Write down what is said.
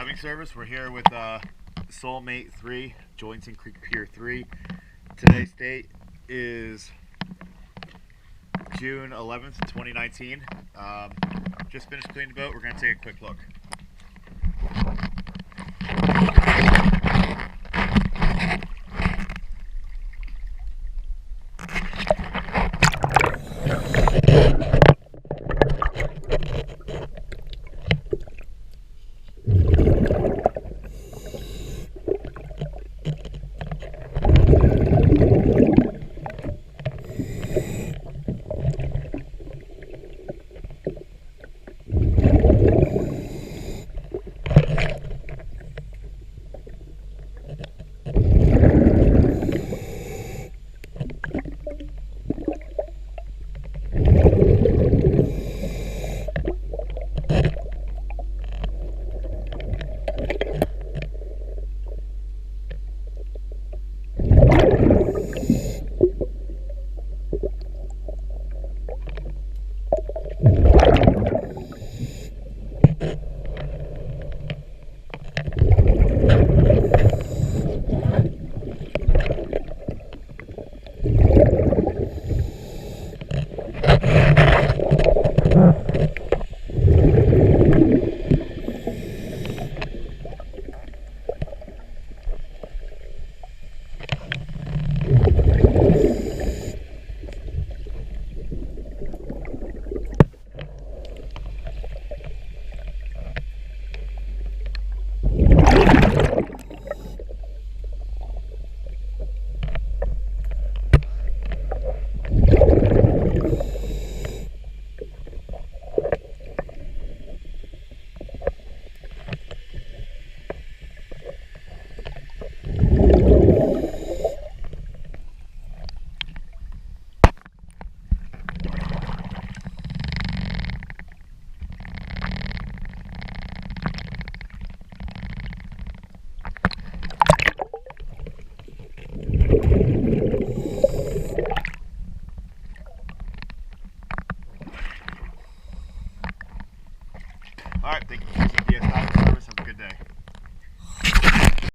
Scrubbing service. We're here with Soul Mates3, Joints and Creek Pier 3. Today's date is June 11th, 2019. Just finished cleaning the boat. We're going to take a quick look. Alright, thank you for choosing DS